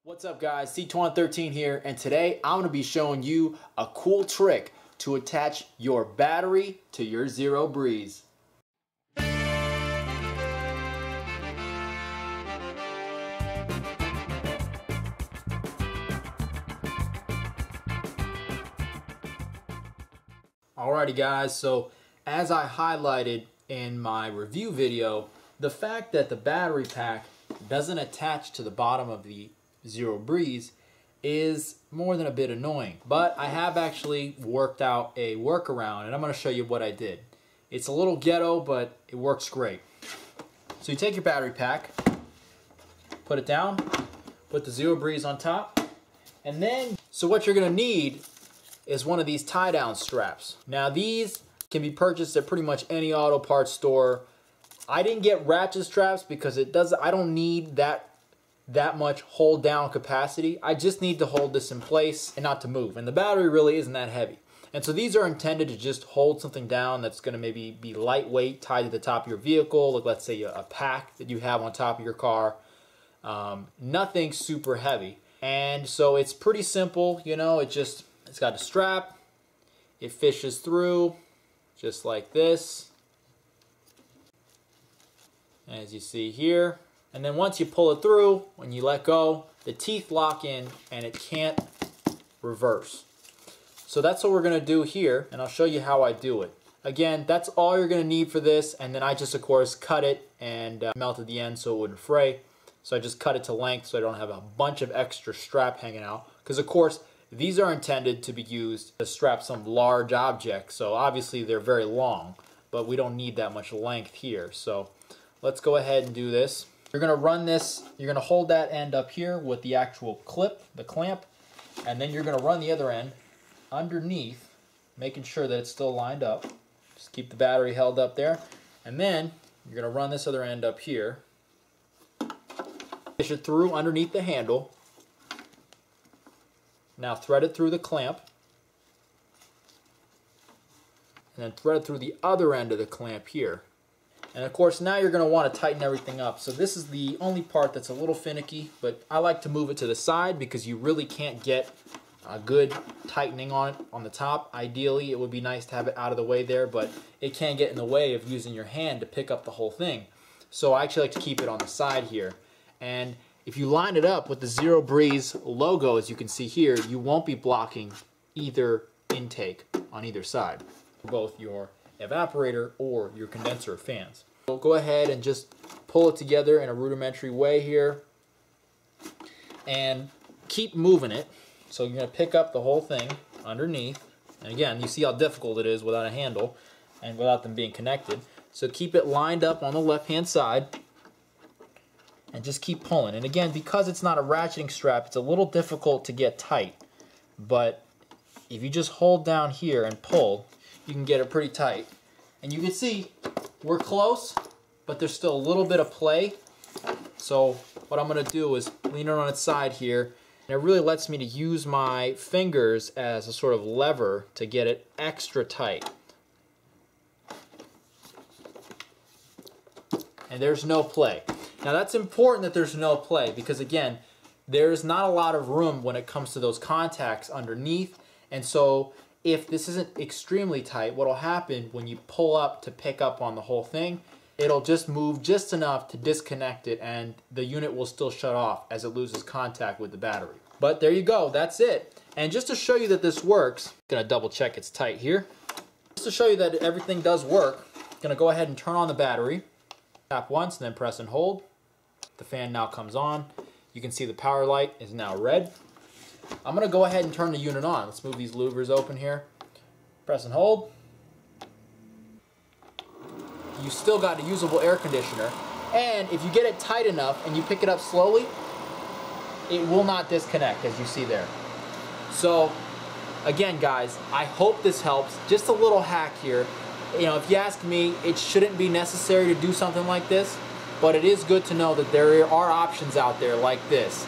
What's up guys, C2113 here, and today I'm going to be showing you a cool trick to attach your battery to your Zero Breeze. Alrighty guys, so as I highlighted in my review video, the fact that the battery pack doesn't attach to the bottom of the Zero Breeze is more than a bit annoying, but I have actually worked out a workaround and I'm going to show you what I did. It's a little ghetto, but it works great. So you take your battery pack, put it down, put the Zero Breeze on top, and then so what you're going to need is one of these tie down straps. Now these can be purchased at pretty much any auto parts store. I didn't get ratchet straps because I don't need that much hold down capacity. I just need to hold this in place and not to move. And the battery really isn't that heavy. And so these are intended to just hold something down that's going to maybe be lightweight, tied to the top of your vehicle, like let's say a pack that you have on top of your car. Nothing super heavy. And so it's pretty simple, you know, it's got a strap, it fishes through just like this, as you see here. And then once you pull it through, when you let go, the teeth lock in and it can't reverse. So that's what we're going to do here, and I'll show you how I do it. Again, that's all you're going to need for this, and then I just of course cut it and melted the end so it wouldn't fray. So I just cut it to length so I don't have a bunch of extra strap hanging out, because of course these are intended to be used to strap some large object, so obviously they're very long, but we don't need that much length here. So let's go ahead and do this. You're going to run this, you're going to hold that end up here with the actual clip, the clamp, and then you're going to run the other end underneath, making sure that it's still lined up. Just keep the battery held up there. And then you're going to run this other end up here, fish it through underneath the handle. Now thread it through the clamp, and then thread it through the other end of the clamp here. And of course now you're going to want to tighten everything up. So this is the only part that's a little finicky, but I like to move it to the side because you really can't get a good tightening on it on the top. Ideally it would be nice to have it out of the way there, but it can get in the way of using your hand to pick up the whole thing. So I actually like to keep it on the side here. And if you line it up with the Zero Breeze logo, as you can see here, you won't be blocking either intake on either side, both your evaporator or your condenser fans. So go ahead and just pull it together in a rudimentary way here and keep moving it. So you're going to pick up the whole thing underneath, and again you see how difficult it is without a handle and without them being connected. So keep it lined up on the left hand side and just keep pulling. And again, because it's not a ratcheting strap, it's a little difficult to get tight, but if you just hold down here and pull, you can get it pretty tight. And you can see we're close, but there's still a little bit of play. So what I'm going to do is lean it on its side here, and it really lets me to use my fingers as a sort of lever to get it extra tight. And there's no play. Now that's important that there's no play, because again, there's not a lot of room when it comes to those contacts underneath, and so if this isn't extremely tight, what will happen when you pull up to pick up on the whole thing, it'll just move just enough to disconnect it and the unit will still shut off as it loses contact with the battery. But there you go, that's it. And just to show you that this works, I'm going to double check it's tight here. Just to show you that everything does work, I'm going to go ahead and turn on the battery. Tap once and then press and hold. The fan now comes on. You can see the power light is now red. I'm going to go ahead and turn the unit on. Let's move these louvers open here. Press and hold. You still got a usable air conditioner. And if you get it tight enough and you pick it up slowly, it will not disconnect, as you see there. So again guys, I hope this helps. Just a little hack here. You know, if you ask me, it shouldn't be necessary to do something like this, but it is good to know that there are options out there like this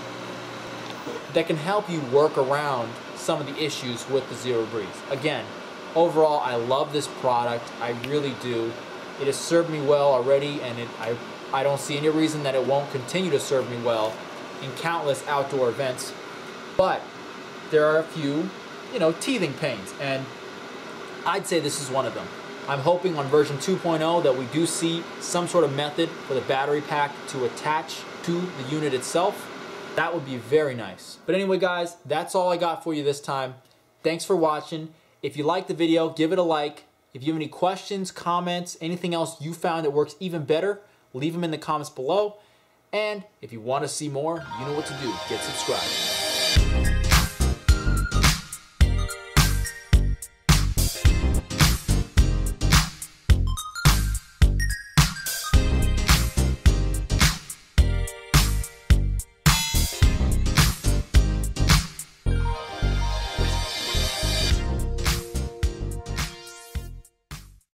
that can help you work around some of the issues with the Zero Breeze. Again, overall, I love this product. I really do. It has served me well already, and I don't see any reason that it won't continue to serve me well. in countless outdoor events, but there are a few, teething pains, and I'd say this is one of them. I'm hoping on version 2.0 that we do see some sort of method for the battery pack to attach to the unit itself. That would be very nice. But anyway, guys, that's all I got for you this time. Thanks for watching. If you liked the video, give it a like. If you have any questions, comments, anything else you found that works even better, leave them in the comments below. And if you want to see more, you know what to do. Get subscribed.